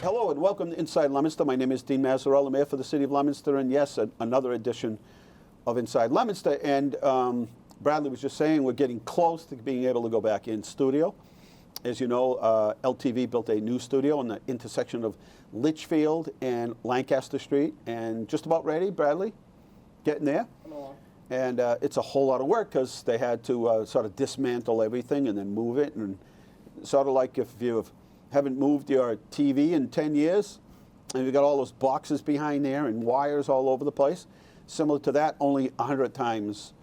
Hello and welcome to Inside Leominster. My name is Dean Mazzarella, Mayor for the City of Leominster, and yes, another edition of Inside Leominster. And Bradley was just saying we're getting close to being able to go back in studio. As you know, LTV built a new studio on the intersection of Litchfield and Lancaster Street, and just about ready, Bradley? Getting there? And it's a whole lot of work because they had to sort of dismantle everything and then move it, and sort of like if you haven't moved your TV in 10 years and you've got all those boxes behind there and wires all over the place. Similar to that, only 100 times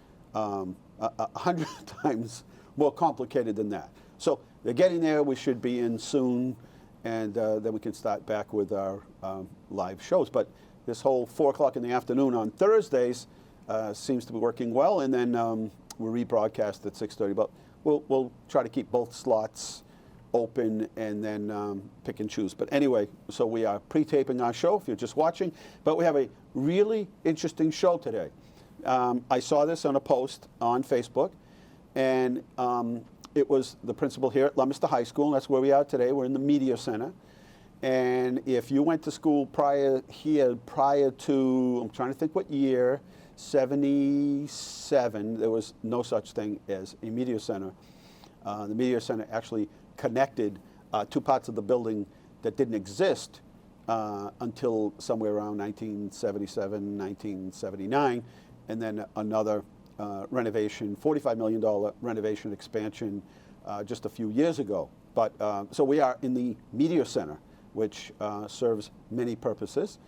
more complicated than that. So they're getting there. We should be in soon, and then we can start back with our live shows. But this whole 4 o'clock in the afternoon on Thursdays seems to be working well, and then we rebroadcast at 6:30. But we'll try to keep both slots open and then pick and choose. But anyway, so we are pre-taping our show if you're just watching, but we have a really interesting show today. I saw this on a post on Facebook, and it was the principal here at Leominster High School, and that's where we are today. We're in the Media Center. And if you went to school prior to, I'm trying to think what year, 77, there was no such thing as a Media Center. The Media Center actually connected two parts of the building that didn't exist until somewhere around 1977, 1979, and then another renovation, $45 million renovation expansion just a few years ago. But so we are in the Media Center, which serves many purposes.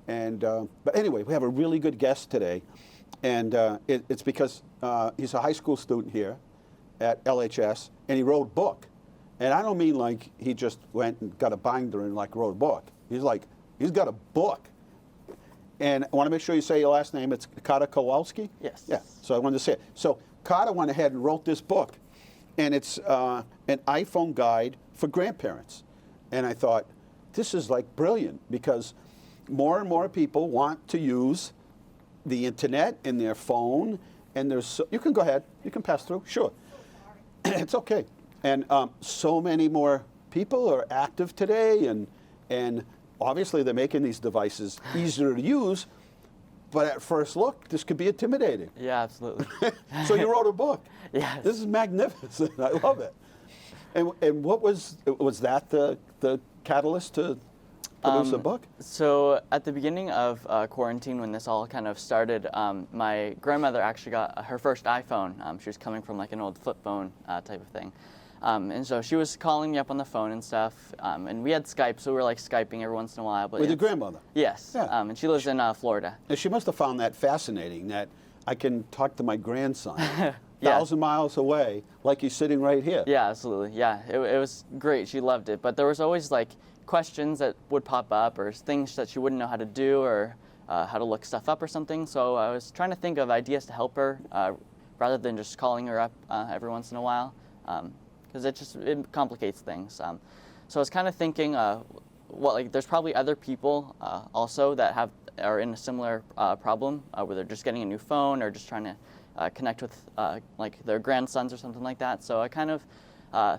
And but anyway, we have a really good guest today, and it's because he's a high school student here at LHS, and he wrote a book. And I don't mean like he just went and got a binder and like wrote a book. He's got a book. And I want to make sure you say your last name. It's Carter Kowalski? Yes. Yeah, so I wanted to say it. So Carter went ahead and wrote this book, and it's an iPhone guide for grandparents. And I thought, this is like brilliant, because more and more people want to use the internet in their phone, and you can go ahead, you can pass through, sure. It's okay. And so many more people are active today, and obviously they're making these devices easier to use, but at first look, this could be intimidating. Yeah, absolutely. So you wrote a book. Yes. This is magnificent. I love it. And what was that the catalyst to produce a book? So at the beginning of quarantine, when this all kind of started, my grandmother actually got her first iPhone. She was coming from like an old flip phone type of thing. And so she was calling me up on the phone and stuff, and we had Skype, so we were like Skyping every once in a while. But with your grandmother? Yes, yeah. And she lives in Florida. And she must have found that fascinating, that I can talk to my grandson Yeah. 1,000 miles away, like he's sitting right here. Yeah, absolutely. Yeah, it was great. She loved it, but there was always like questions that would pop up, or things that she wouldn't know how to do, or how to look stuff up or something. So I was trying to think of ideas to help her, rather than just calling her up every once in a while. Because it complicates things. So I was kind of thinking, there's probably other people also that are in a similar problem, where they're just getting a new phone or just trying to connect with like their grandsons or something like that. So I kind of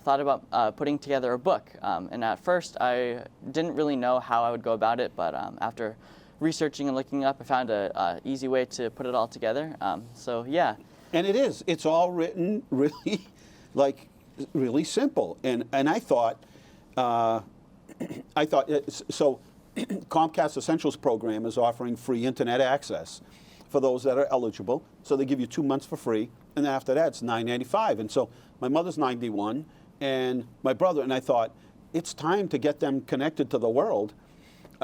thought about putting together a book. And at first I didn't really know how I would go about it, but after researching and looking up, I found an easy way to put it all together. So yeah. And it's all written really really simple, and I thought so Comcast Essentials program is offering free internet access for those that are eligible. So they give you 2 months for free, and then after that it's $9.95. And so my mother's 91, and my brother, and I thought, it's time to get them connected to the world.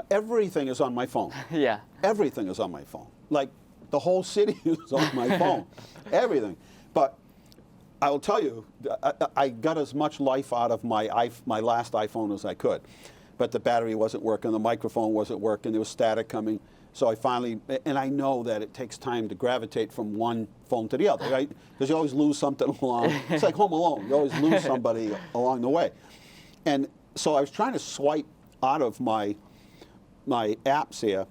Everything is on my phone. Yeah. Everything is on my phone. Like the whole city is on my phone. Everything. But I will tell you, I got as much life out of my last iPhone as I could. But the battery wasn't working, the microphone wasn't working, there was static coming. So I finally, and I know that it takes time to gravitate from one phone to the other, right? Because you always lose something along. It's like Home Alone. You always lose somebody along the way. And so I was trying to swipe out of my apps here,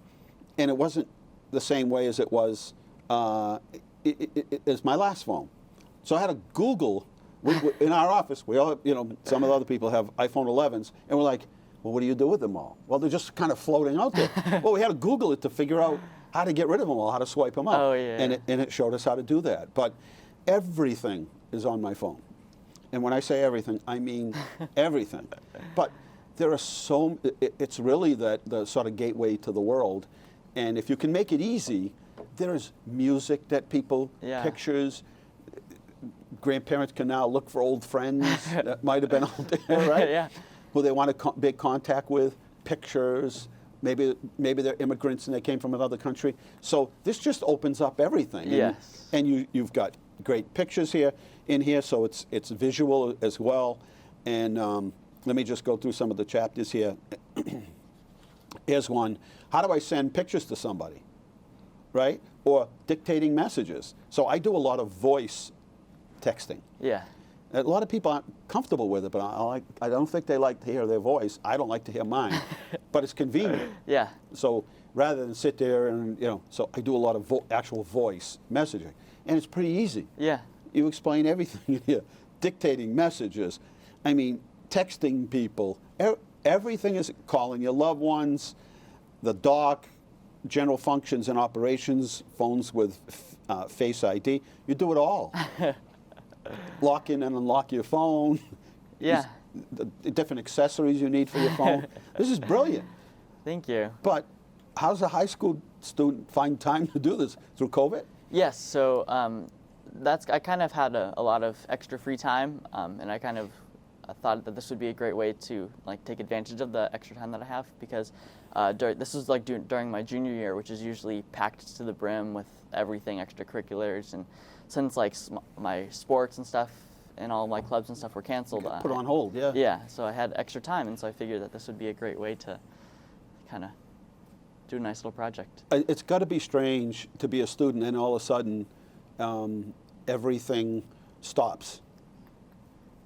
and it wasn't the same way as it was as my last phone. So I had to Google. In our office, we all, some of the other people have iPhone 11s, and we're like, Well, what do you do with them all? Well, they're just kind of floating out there. Well, we had to Google it to figure out how to get rid of them all, how to swipe them out. Oh, yeah. And it showed us how to do that. But everything is on my phone. And when I say everything, I mean everything. But there are it's really the sort of gateway to the world. And if you can make it easy, there's music that people, pictures. Grandparents can now look for old friends that might have been out there, right? Yeah. Who they want to make contact with, pictures. Maybe they're immigrants and they came from another country. So this just opens up everything. Yes. And you've got great pictures in here, so it's visual as well. And let me just go through some of the chapters here. Here's one. How do I send pictures to somebody, right? Or dictating messages. So I do a lot of voice texting. Yeah. A lot of people aren't comfortable with it, but I don't think they like to hear their voice. I don't like to hear mine, but it's convenient. Yeah. So rather than sit there and, so I do a lot of actual voice messaging. And it's pretty easy. Yeah. You explain everything in here. Dictating messages. I mean, texting people. Everything is calling your loved ones, the dock, general functions and operations, phones with Face ID. You do it all. Lock in and unlock your phone. Yeah. The different accessories you need for your phone. This is brilliant. Thank you. But how's a high school student find time to do this? Through COVID? Yes. So I kind of had a lot of extra free time, and I kind of thought that this would be a great way to take advantage of the extra time that I have, because this was during my junior year, which is usually packed to the brim with everything extracurriculars, and since my sports and stuff and all my clubs and stuff were canceled, Put on hold, yeah. Yeah, so I had extra time, and so I figured that this would be a great way to kind of do a nice little project. It's got to be strange to be a student and all of a sudden everything stops.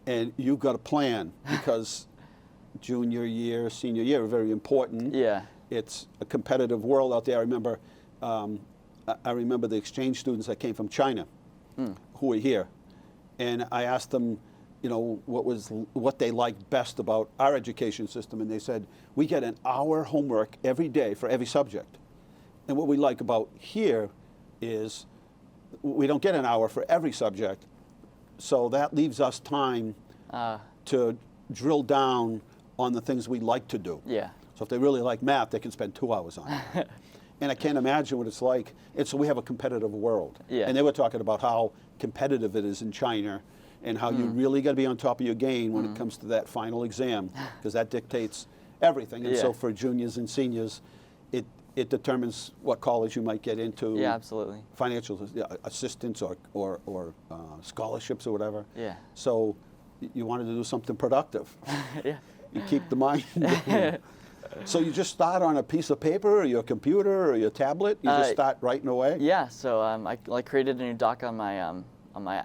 And you've got a plan because junior year, senior year are very important. Yeah. It's a competitive world out there. I remember the exchange students that came from China who were here. And I asked them, what they liked best about our education system. And they said, we get an hour homework every day for every subject. And what we like about here is we don't get an hour for every subject. So that leaves us time to drill down on the things we like to do. Yeah. So if they really like math, they can spend 2 hours on it. And I can't imagine what it's like. We have a competitive world. Yeah. And they were talking about how competitive it is in China and how you really got to be on top of your game when it comes to that final exam, because that dictates everything. And so for juniors and seniors, it determines what college you might get into. Yeah, absolutely. Financial assistance or scholarships or whatever. Yeah. So you wanted to do something productive. Yeah. You keep the mind going. So you just start on a piece of paper or your computer or your tablet? You just start writing away? Yeah, so I created a new doc on my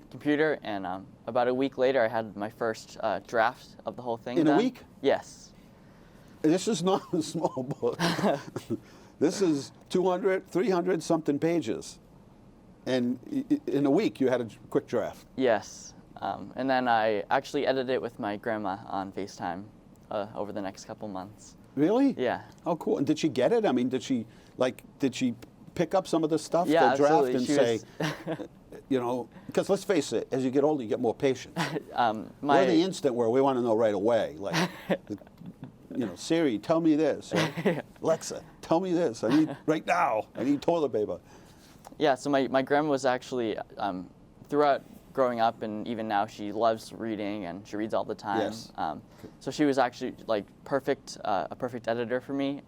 computer, and about a week later I had my first draft of the whole thing In done. a week? Yes. This is not a small book. This is 200, 300 something pages. And in a week you had a quick draft. Yes. And then I actually edited it with my grandma on FaceTime over the next couple months. Really? Yeah. Oh, cool. And did she get it? I mean, did she pick up some of the stuff, Yeah, the draft, absolutely. and She say, was because let's face it, as you get older, you get more patient. We're my the instant where we want to know right away. Like, Siri, tell me this. Or, Alexa, tell me this. I need right now. I need toilet paper. Yeah, so my grandma was actually, throughout growing up and even now, she loves reading and she reads all the time. Yes. So she was actually a perfect editor for me.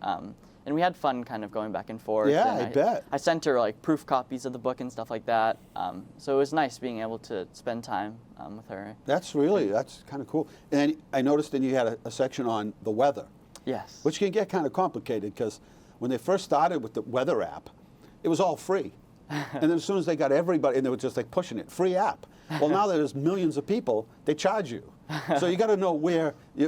And we had fun kind of going back and forth. Yeah, and I bet. I sent her proof copies of the book and stuff like that. So it was nice being able to spend time with her. That's kind of cool. And I noticed that you had a section on the weather. Yes. Which can get kind of complicated because when they first started with the weather app, it was all free. And then as soon as they got everybody, and they were just pushing it, free app. Well, now that there's millions of people, they charge you. So you got to know where you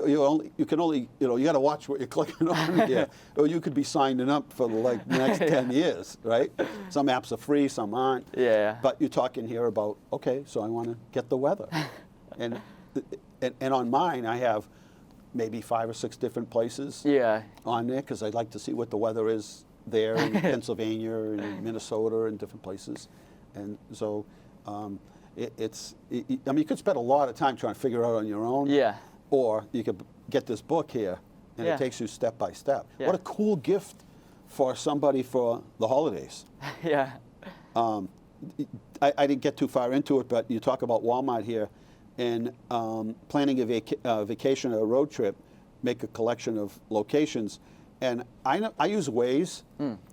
got to watch what you're clicking on here, or you could be signing up for the next 10 years, right? Some apps are free, some aren't. Yeah. But you're talking here about, okay, so I want to get the weather, and on mine I have maybe 5 or 6 different places Yeah. on there because I'd like to see what the weather is there in Pennsylvania and Minnesota and different places. And so I mean, you could spend a lot of time trying to figure it out on your own. Yeah. Or you could get this book here, and Yeah. it takes you step by step. Yeah. What a cool gift for somebody for the holidays. Yeah. I didn't get too far into it, but you talk about Walmart here, and planning a vacation or a road trip, make a collection of locations. And I use Waze,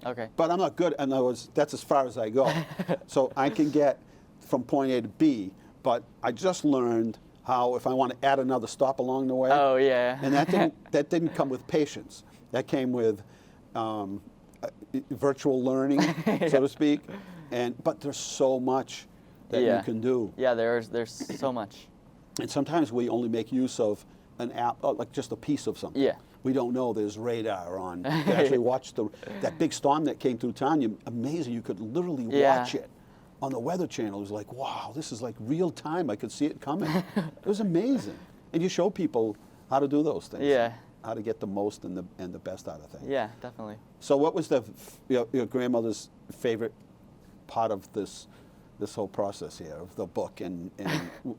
Okay. but I'm not good. In other words, that's as far as I go. So I can get from point A to B, but I just learned how if I want to add another stop along the way. Oh yeah. And that didn't come with patience. That came with virtual learning, so to speak. But there's so much that you can do. Yeah, there's so much. And sometimes we only make use of an app, like just a piece of something. Yeah. We don't know there's radar on. You actually watch that big storm that came through town. Amazing. You could literally watch it on the Weather Channel. It was like, wow, this is like real time. I could see it coming. It was amazing. And you show people how to do those things. Yeah. How to get the most and the best out of things. Yeah, definitely. So what was your grandmother's favorite part of this whole process here of the book, and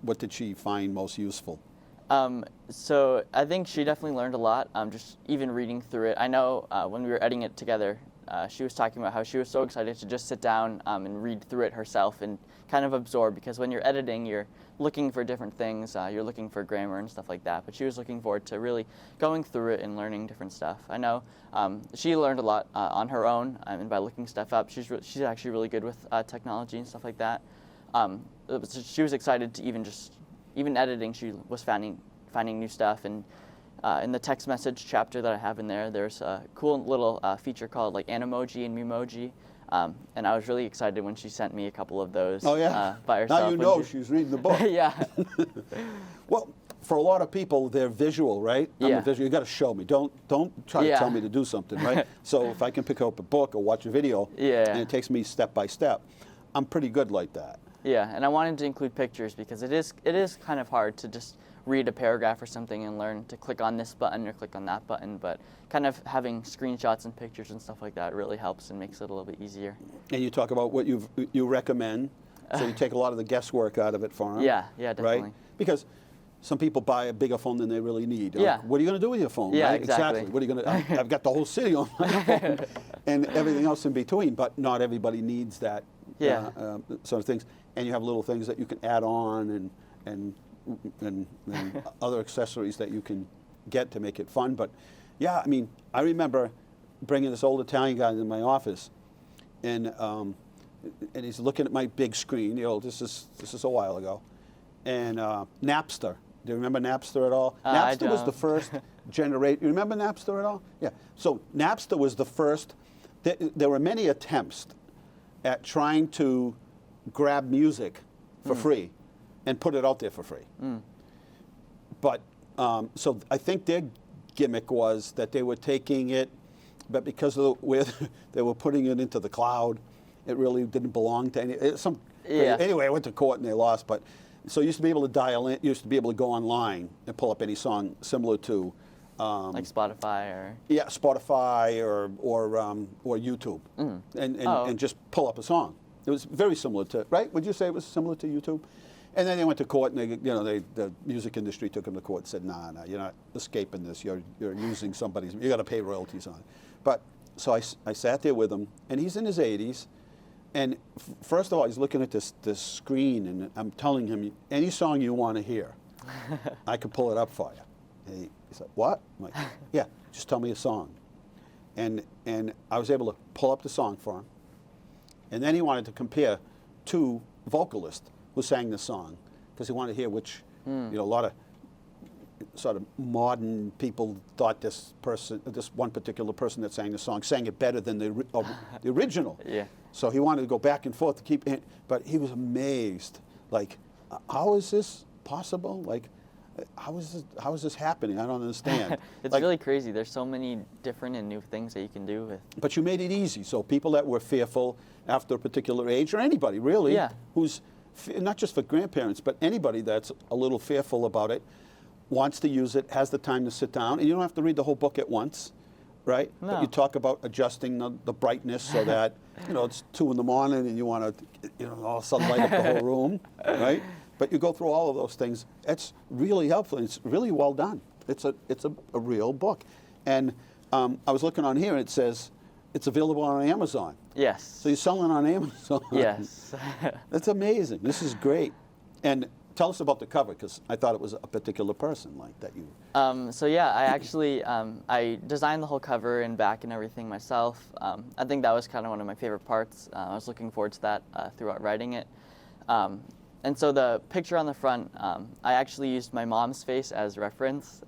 what did she find most useful? So I think she definitely learned a lot, just even reading through it. I know when we were editing it together, she was talking about how she was so excited to just sit down and read through it herself and kind of absorb, because when you're editing, you're looking for different things. You're looking for grammar and stuff like that. But she was looking forward to really going through it and learning different stuff. I know she learned a lot on her own and by looking stuff up. She's actually really good with technology and stuff like that. So she was excited to even editing. She was finding new stuff. And in the text message chapter that I have in there, there's a cool little feature called like Animoji and Memoji. And I was really excited when she sent me a couple of those by herself. Now you know she's reading the book. Yeah. Well, for a lot of people, they're visual, right? Yeah. You got to show me. Don't try to tell me to do something, right? So if I can pick up a book or watch a video, and it takes me step by step, I'm pretty good like that. Yeah, and I wanted to include pictures because it is kind of hard to just read a paragraph or something and learn to click on this button or click on that button, but kind of having screenshots and pictures and stuff like that really helps and makes it a little bit easier. And you talk about what you recommend, so you take a lot of the guesswork out of it for them. Yeah, definitely. Right? Because some people buy a bigger phone than they really need. Yeah. Like, what are you going to do with your phone? Yeah, right? exactly. What are you going to? I've got the whole city on my phone, and everything else in between. But not everybody needs that sort of things. And you have little things that you can add on and other accessories that you can get to make it fun. But yeah, I mean, I remember bringing this old Italian guy into my office, and he's looking at my big screen. This is a while ago, and Napster. Do you remember Napster at all? Napster was the first generation. You remember Napster at all? Yeah. So Napster was the first. There were many attempts at trying to grab music for free and put it out there for free. But so I think their gimmick was that they were taking it, but because of where they were putting it into the cloud, it really didn't belong to any. Anyway, I went to court and they lost. But so you used to be able to dial in. You used to be able to go online and pull up any song similar to like Spotify or Spotify or YouTube, and just pull up a song. It was very similar to, right? Would you say it was similar to YouTube? And then they went to court, and the music industry took them to court and said, "Nah, you're not escaping this. You're using somebody's. You got to pay royalties on it." But so I sat there with him, and he's in his 80s, and first of all, he's looking at this screen, and I'm telling him, any song you want to hear, I can pull it up for you. And he's like, "What?" I'm like, "Yeah, just tell me a song," and I was able to pull up the song for him. And then he wanted to compare two vocalists who sang the song, because he wanted to hear which, a lot of sort of modern people thought this one particular person that sang the song sang it better than the original. Yeah. So he wanted to go back and forth to keep it, but he was amazed. Like, how is this possible? Like, how is this happening? I don't understand. It's like, really crazy. There's so many different and new things that you can do with. But you made it easy, so people that were fearful after a particular age, or anybody really, who's not just for grandparents, but anybody that's a little fearful about it, wants to use it, has the time to sit down, and you don't have to read the whole book at once, right? No. But you talk about adjusting the brightness so that, it's 2 in the morning and you want to, all of a sudden light up the whole room, right? But you go through all of those things. It's really helpful. It's really well done. It's a real book. And I was looking on here, and it says it's available on Amazon. Yes. So you're selling on Amazon. Yes. That's amazing. This is great. And tell us about the cover, because I thought it was a particular person like that you. So yeah, I actually I designed the whole cover and back and everything myself. I think that was kind of one of my favorite parts. I was looking forward to that throughout writing it. And so the picture on the front, I actually used my mom's face as reference.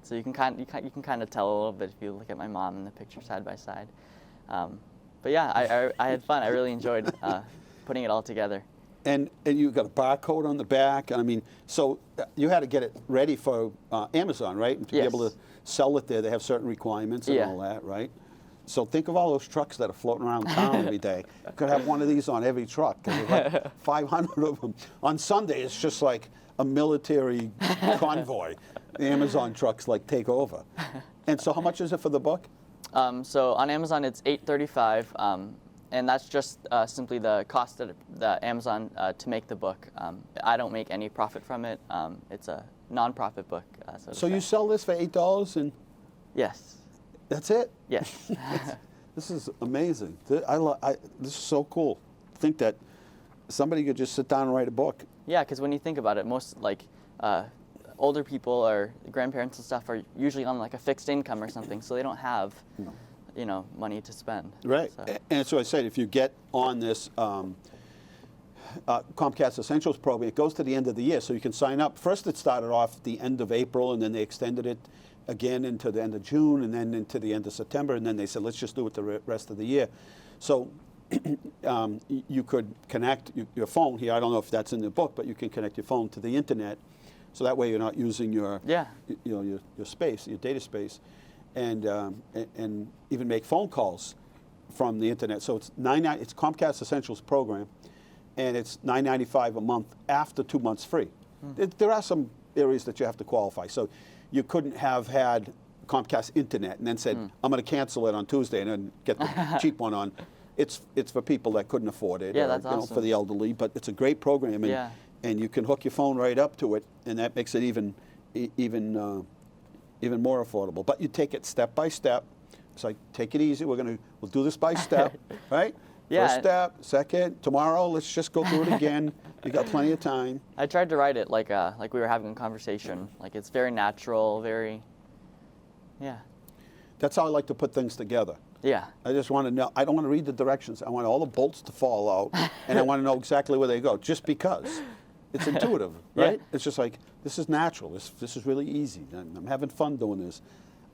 So you can kind of tell a little bit if you look at my mom and the picture side by side. But yeah, I had fun. I really enjoyed putting it all together. And you got a barcode on the back. I mean, so you had to get it ready for Amazon, right? And to Yes. be able to sell it there, they have certain requirements and Yeah. all that, right? So think of all those trucks that are floating around town every day. You could have one of these on every truck. And there's like 500 of them. On Sunday, it's just like a military convoy. The Amazon trucks like take over. And so how much is it for the book? So on Amazon, it's $8.35, and that's just simply the cost that Amazon to make the book. I don't make any profit from it. It's a non-profit book. So you sell this for $8 and Yes. that's it? Yes. This is amazing. This is so cool. Think that somebody could just sit down and write a book. Yeah, because when you think about it, most older people or grandparents and stuff are usually on like a fixed income or something, so they don't have, money to spend. Right. So. And so I said, if you get on this Comcast Essentials program, it goes to the end of the year, so you can sign up. First, it started off the end of April, and then they extended it again into the end of June, and then into the end of September, and then they said, let's just do it the rest of the year. So you could connect your phone here. I don't know if that's in the book, but you can connect your phone to the internet, so that way you're not using your space, your data space, and even make phone calls from the internet. So it's Comcast Essentials program, and it's $9.95 a month after 2 months free. There are some areas that you have to qualify. So you couldn't have had Comcast Internet and then said, I'm going to cancel it on Tuesday and then get the cheap one on. It's for people that couldn't afford it, Yeah, that's awesome. for the elderly. But it's a great program, and you can hook your phone right up to it, and that makes it even more affordable. But you take it step by step. It's like, take it easy. We'll do this by step, right? Yeah. First step, second. Tomorrow, let's just go through it again. You got plenty of time. I tried to write it like we were having a conversation. Like it's very natural, That's how I like to put things together. Yeah. I just want to know. I don't want to read the directions. I want all the bolts to fall out, and I want to know exactly where they go, just because. It's intuitive, right? Yeah. It's just like, this is natural. This is really easy. I'm having fun doing this.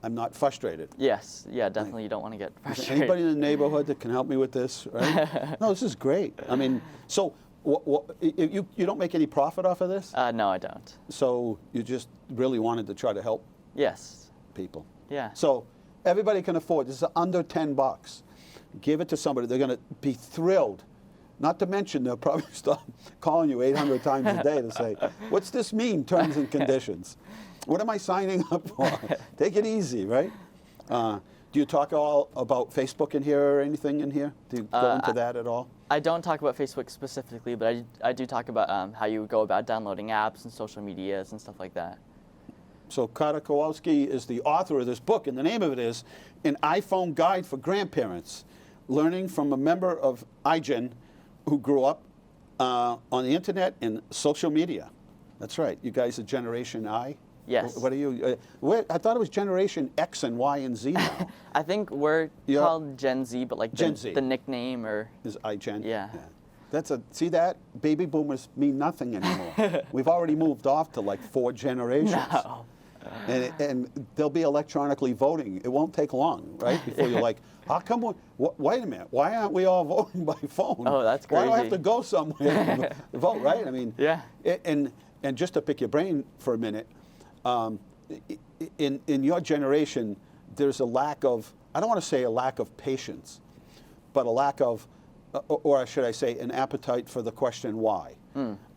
I'm not frustrated. Yes. Yeah, definitely you don't want to get Is there frustrated. anybody in the neighborhood that can help me with this, right? No, this is great. I mean, so you don't make any profit off of this? No, I don't. So you just really wanted to try to help Yes. people. Yeah. So everybody can afford. This is under $10. Give it to somebody. They're going to be thrilled. Not to mention, they'll probably start calling you 800 times a day to say, what's this mean, terms and conditions? What am I signing up for? Take it easy, right? Do you talk all about Facebook in here or anything in here? Do you go into that at all? I don't talk about Facebook specifically, but I do talk about how you go about downloading apps and social medias and stuff like that. So Carter Kowalski is the author of this book, and the name of it is An iPhone Guide for Grandparents, Learning from a Member of iGen who grew up on the internet and social media. That's right. You guys are Generation I? Yes. What are you? I thought it was Generation X and Y and Z now. I think we're called Gen Z, but like Gen Z. the nickname or... Is iGen? Yeah. See that? Baby boomers mean nothing anymore. We've already moved off to like 4 generations. No. And they'll be electronically voting. It won't take long, right? Before you're like, how come wait a minute, why aren't we all voting by phone? Oh, that's Why do I have crazy. to go somewhere to vote, right? I mean, Yeah. And just to pick your brain for a minute, in your generation, there's a lack of, I don't want to say a lack of patience, but a lack of, or should I say, an appetite for the question why.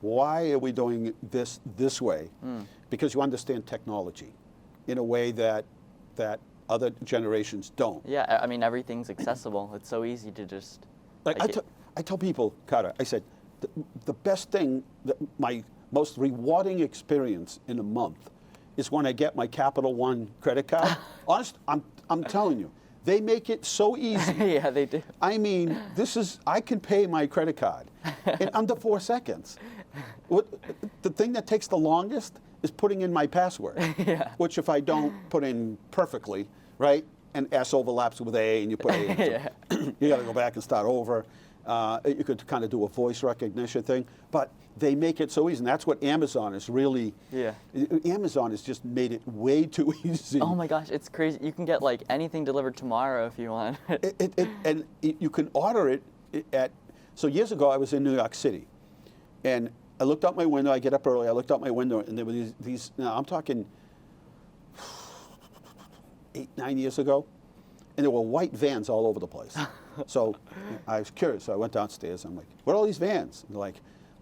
Why are we doing this way? Because you understand technology in a way that other generations don't. Yeah, I mean, everything's accessible. It's so easy to just... I tell people, Carter, I said, the best thing, my most rewarding experience in a month is when I get my Capital One credit card. Honest, I'm telling you, they make it so easy. Yeah, they do. I mean, I can pay my credit card in under 4 seconds. The thing that takes the longest is putting in my password, Yeah. which if I don't put in perfectly, right, and S overlaps with A and you put A in, Yeah. you got to go back and start over. You could kind of do a voice recognition thing, but they make it so easy, and that's what Amazon is really. Yeah. Amazon has just made it way too easy. Oh my gosh, it's crazy. You can get like anything delivered tomorrow if you want. You can order it at. So years ago, I was in New York City, and I looked out my window. I get up early. I looked out my window, and there were these. Now I'm talking 8, 9 years ago, and there were white vans all over the place. So I was curious. So I went downstairs. I'm like, "What are all these vans?" And they're like,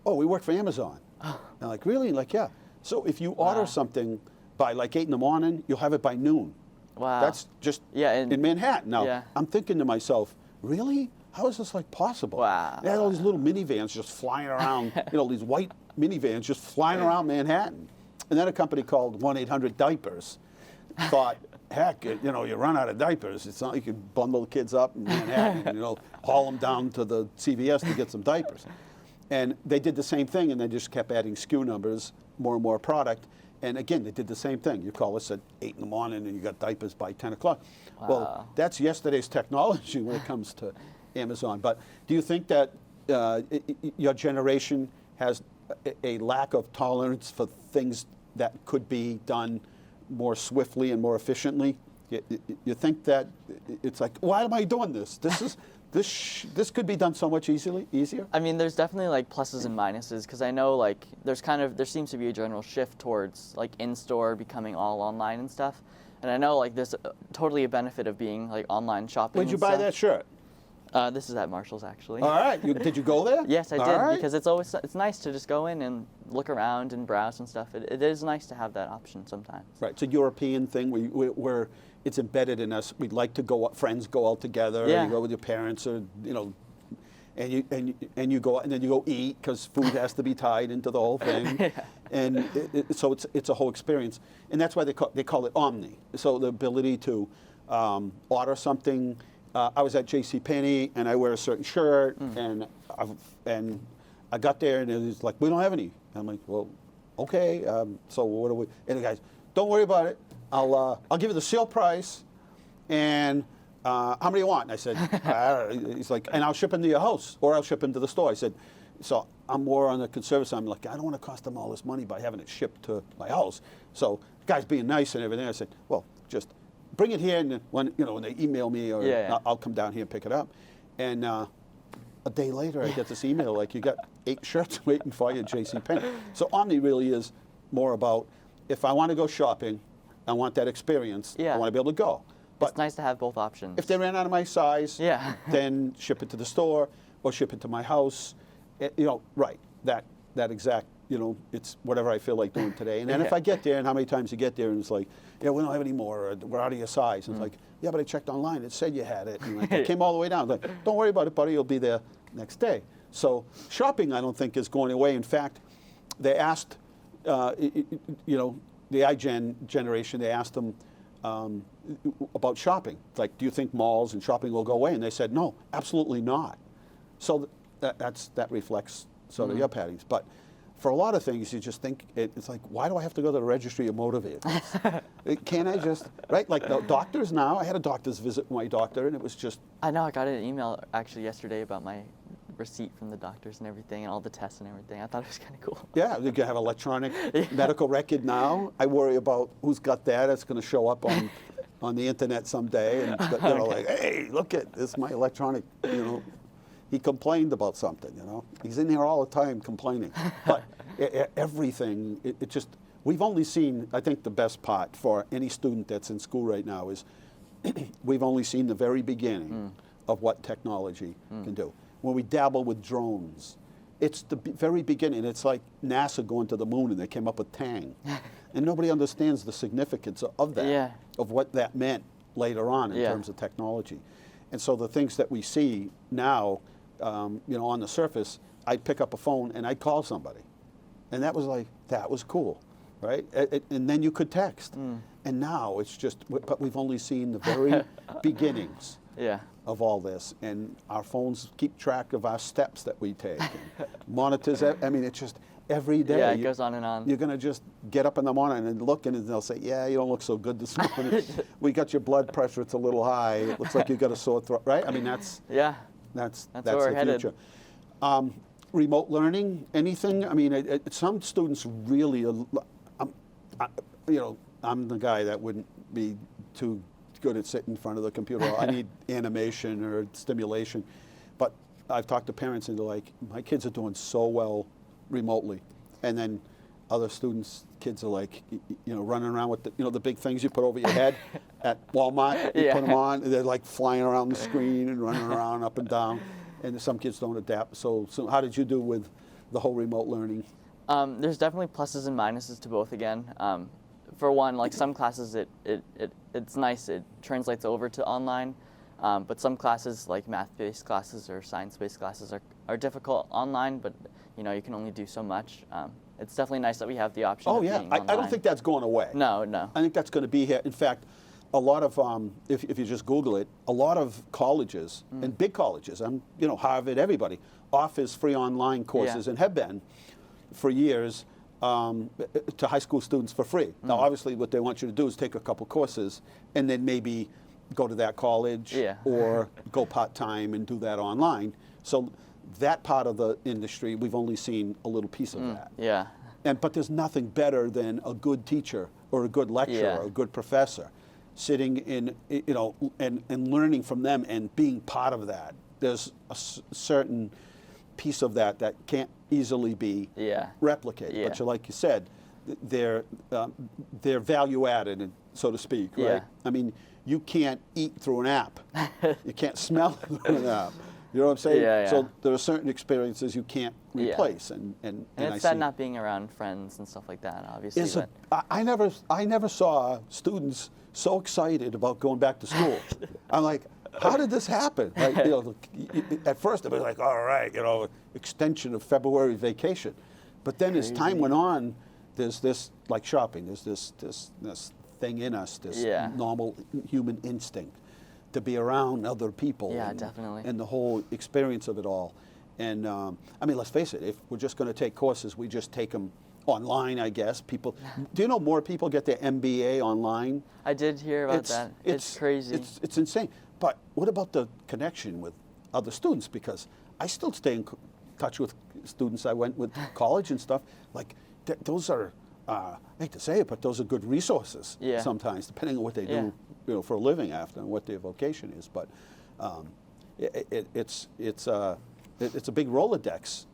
"Oh, we work for Amazon." And I'm like, "Really?" Like, "Yeah." So if you order something by like 8 in the morning, you'll have it by noon. Wow. That's just in Manhattan. Now I'm thinking to myself, really? How is this like possible? Wow. They had all these little minivans just flying around. These white minivans just flying around Manhattan. And then a company called 1-800-Diapers thought, heck, you run out of diapers. It's not like you can bundle the kids up in Manhattan and, haul them down to the CVS to get some diapers. And they did the same thing, and they just kept adding SKU numbers, more and more product. And again, they did the same thing. You call us at 8 in the morning, and you got diapers by 10 o'clock. Wow. Well, that's yesterday's technology when it comes to Amazon. But do you think that your generation has a lack of tolerance for things that could be done more swiftly and more efficiently? You think that it's like, why am I doing this? This could be done so much easier. I mean, there's definitely like pluses and minuses because I know like there seems to be a general shift towards like in-store becoming all online and stuff. And I know like there's totally a benefit of being like online shopping. Where'd you buy that shirt? This is at Marshall's actually. All right. Did you go there? Yes, I All did right. because it's nice to just go in and look around and browse and stuff. It is nice to have that option sometimes. Right. It's a European thing where it's embedded in us. We'd like to go. Friends go out together. Yeah. You go with your parents, or and you go and then you go eat because food has to be tied into the whole thing. Yeah. And so it's a whole experience, and that's why they call it Omni. So the ability to order something. I was at JCPenney and I wear a certain shirt, and I got there and it was like, we don't have any. And I'm like, well, okay. So what do we? And the guys, don't worry about it. I'll give you the sale price, and how many do you want? And I said, he's like, and I'll ship them to your house or I'll ship them to the store. I said, so I'm more on the conservative side. I'm like, I don't want to cost them all this money by having it shipped to my house. So the guy's being nice and everything. I said, well, just bring it here, and when they email me, or I'll come down here and pick it up. And a day later, I get this email like, you got 8 shirts waiting for you at JCPenney. So Omni really is more about, if I want to go shopping, I want that experience. I want to be able to go. But it's nice to have both options. If they ran out of my size, then ship it to the store or ship it to my house. Right? That exact. It's whatever I feel like doing today. And then if I get there, and how many times you get there, and it's like, we don't have any more, or we're out of your size. And it's like, yeah, but I checked online. It said you had it. And like, I came all the way down. Like, don't worry about it, buddy. You'll be there next day. So shopping, I don't think, is going away. In fact, they asked, the iGen generation, they asked them about shopping. It's like, do you think malls and shopping will go away? And they said, no, absolutely not. So that reflects sort of your patterns. But for a lot of things, you just think, it's like, why do I have to go to the registry of motor vehicles? Can't I just, right? Like the doctors now, I had a doctor's visit with my doctor, and it was just. I know, I got an email actually yesterday about my receipt from the doctors and everything, and all the tests and everything. I thought it was kind of cool. Yeah, you can have electronic medical record now. I worry about who's got that. It's going to show up on the internet someday, and like, hey, look at this, my electronic, He complained about something, He's in here all the time complaining. But everything, it just, we've only seen, I think the best part for any student that's in school right now is we've only seen the very beginning of what technology can do. When we dabble with drones it's the very beginning. It's like NASA going to the moon and they came up with Tang. And nobody understands the significance of that, Yeah. of what that meant later on in Yeah. terms of technology. And so the things that we see now, you know, on the surface, I'd pick up a phone and I'd call somebody. And that was like, that was cool, right? And then you could text. And now it's just, but we've only seen the very beginnings Yeah. of all this. And our phones keep track of our steps that we take. And monitors, I mean, it's just every day. Yeah, it goes on and on. You're going to just get up in the morning and look, and they'll say, yeah, you don't look so good this morning. We got your blood pressure, it's a little high. It looks like you got a sore throat, right? I mean, that's Yeah. that's That's where we're the headed. future. Remote learning, anything? I mean, some students really, you know, I'm the guy that wouldn't be too good at sitting in front of the computer. I need animation or stimulation. But I've talked to parents and they're like, my kids are doing so well remotely. And then other students, kids are like, you know, running around with the, you know, the big things you put over your head at Walmart. You Yeah. put them on, and they're like flying around the screen and running around up and down. And some kids don't adapt. So how did you do with the whole remote learning? There's definitely pluses and minuses to both again. For one, like some classes, it's nice. It translates over to online. But some classes, like math-based classes or science-based classes, are difficult online. But you know, you can only do so much. It's definitely nice that we have the option. Oh of yeah, being I online. don't think that's going away. No, no. I think that's going to be here. In fact, a lot of if you just Google it, a lot of colleges and big colleges, you know, Harvard, everybody offers free online courses Yeah. and have been for years to high school students for free. Now, obviously, what they want you to do is take a couple courses and then maybe go to that college Yeah. or go part-time and do that online. So that part of the industry, we've only seen a little piece of that. Yeah. But there's nothing better than a good teacer or a good lecturer Yeah. or a good professor sitting in, you know, and learning from them and being part of that. There's a certain piece of that that can't easily be Yeah. replicated. Yeah. But like you said, they're value added, so to speak, right? Yeah. I mean, you can't eat through an app. You can't smell through an app. You know what I'm saying? Yeah, yeah. So there are certain experiences you can't Yeah. replace, and And I it's sad see. not being around friends and stuff like that, obviously. Is but I never saw students so excited about going back to school. I'm like, how did this happen? Like, you know, at first it was like, all right, you know, extension of February vacation, but then as time went on, there's this, like shopping, there's this thing in us, this Yeah. normal human instinct to be around other people. Yeah, and, definitely. And the whole experience of it all. And I mean, let's face it, if we're just going to take courses, we just take them online, I guess. People, do you know more people get their MBA online? I did hear about that. It's crazy. It's insane. But what about the connection with other students? Because I still stay in touch with students I went with college and stuff. Like, those are, I hate to say it, but those are good resources Yeah. sometimes, depending on what they Yeah. do, you know, for a living after and what their vocation is. But it's a big Rolodex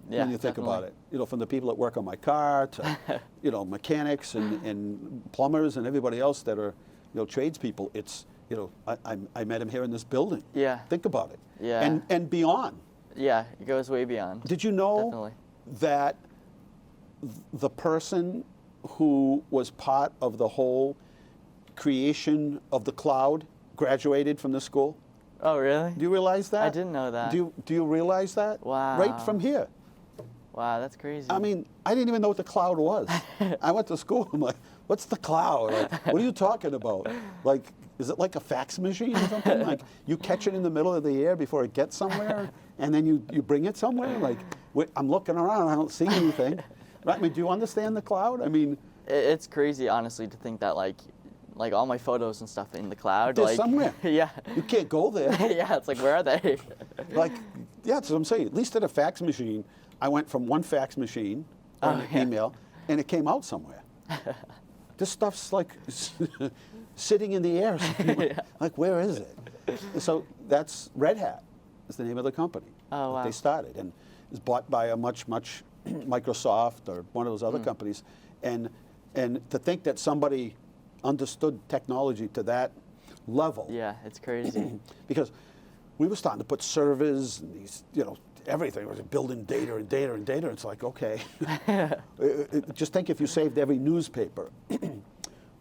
Yeah, when you think about definitely. it. You know, from the people that work on my car to, you know, mechanics and plumbers and everybody else that are, you know, tradespeople. It's, you know, I met him here in this building. Yeah. Think about it. Yeah. And beyond. Yeah, it goes way beyond. Did you know Definitely. that the person who was part of the whole creation of the cloud graduated from the school? Oh, really? Do you realize that? I didn't know that. Do you realize that? Wow. Right from here. Wow, that's crazy. I mean, I didn't even know what the cloud was. I went to school. I'm like, what's the cloud? Like, what are you talking about? Like, is it like a fax machine or something? Like, you catch it in the middle of the air before it gets somewhere, and then you bring it somewhere? Like, I'm looking around. I don't see anything. Right? I mean, do you understand the cloud? I mean, It's crazy, honestly, to think that like all my photos and stuff in the cloud. they're like, somewhere. Yeah. You can't go there. Yeah, it's like, where are they? Like, yeah, that's what I'm saying. At least at a fax machine, I went from one fax machine on an yeah. email, and it came out somewhere. This stuff's like sitting in the air. Yeah. Like, where is it? So that's Red Hat is the name of the company Oh, that wow. they started, and is bought by a much Microsoft or one of those other companies. And to think that somebody understood technology to that level. Yeah, it's crazy. Because we were starting to put servers and these, you know, everything. It was building data and data and data. It's like, okay. Just think if you saved every newspaper.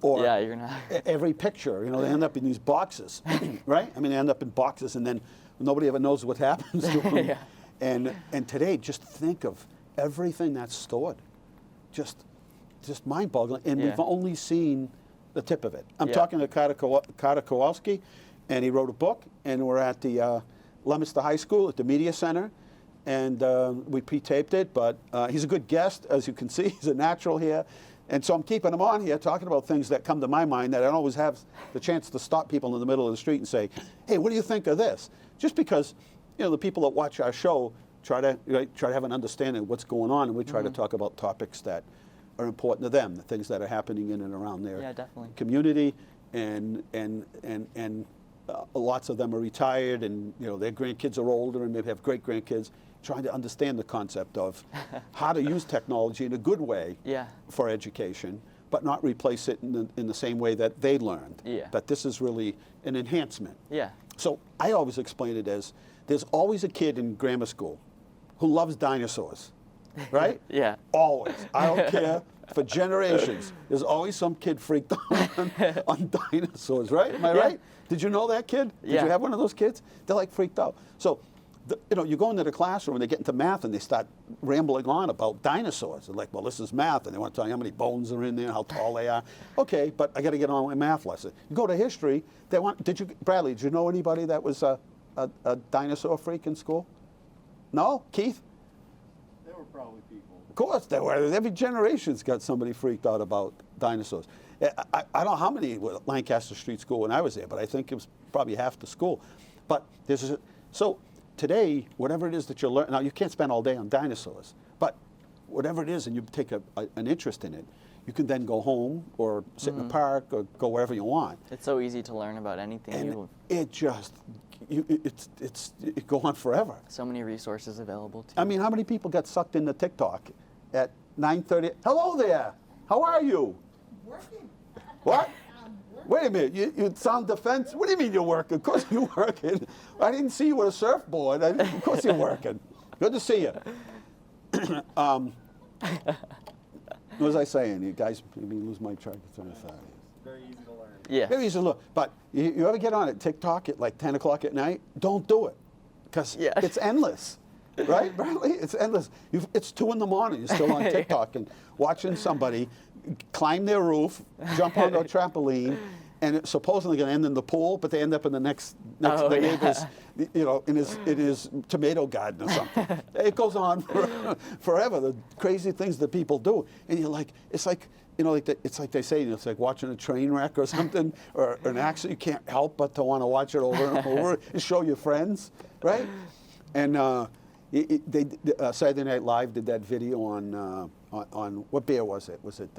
Or yeah, you're not. every picture, they end up in these boxes, right? I mean, they end up in boxes, and then nobody ever knows what happens to them. Yeah. And today, just think of everything that's stored, just mind-boggling. And Yeah. we've only seen the tip of it. I'm Yeah. talking to Carter Kowalski, and he wrote a book, and we're at the Leominster High School at the Media Center, and we pre-taped it. But he's a good guest, as you can see. He's a natural here. And so I'm keeping him on here, talking about things that come to my mind that I don't always have the chance to stop people in the middle of the street and say, hey, what do you think of this? Just because, the people that watch our show try to have an understanding of what's going on, and we try to talk about topics that are important to them, the things that are happening in and around their definitely. community, and lots of them are retired, and their grandkids are older and maybe have great grandkids. Trying to understand the concept of how to use technology in a good way for education, but not replace it in the same way that they learned. Yeah. That this is really an enhancement. Yeah. So I always explain it as there's always a kid in grammar school who loves dinosaurs, right? Yeah. Always. I don't care. For generations, there's always some kid freaked out on dinosaurs, right? Am I right? Did you know that kid? Did you have one of those kids? They're like freaked out. So you go into the classroom and they get into math and they start rambling on about dinosaurs. They're like, well, this is math, and they want to tell you how many bones are in there, how tall they are. Okay, but I got to get on with math lesson. You go to history. Bradley? Did you know anybody that was a dinosaur freak in school? No, Keith? There were probably people. Of course there were. Every generation's got somebody freaked out about dinosaurs. I don't know how many were at Lancaster Street School when I was there, but I think it was probably half the school. But so. Today, whatever it is that you learn, now you can't spend all day on dinosaurs, but whatever it is and you take an interest in it, you can then go home or sit in the park or go wherever you want. It's so easy to learn about anything. And it go on forever. So many resources available to you. I mean, how many people got sucked into TikTok at 9:30? Hello there, how are you? Working. What? Working. Wait a minute, you sound defense. What do you mean you're working? Of course you're working. I didn't see you with a surfboard. Of course you're working. Good to see you. What was I saying? You guys made me lose my track of thought. Very easy to learn. Yeah. Maybe you should look. But you ever get on at TikTok at like 10 o'clock at night? Don't do it. Because it's endless. Right, Bradley? It's endless. It's 2 in the morning. You're still on TikTok and watching somebody climb their roof, jump onto a trampoline, and it's supposedly going to end in the pool, but they end up in the next the neighbor's, in his tomato garden or something. It goes on forever. The crazy things that people do, and you're like, it's like. It's like they say, it's like watching a train wreck or something, or an accident. You can't help but to want to watch it over and over and show your friends, right? And Saturday Night Live did that video on what beer was it? Was it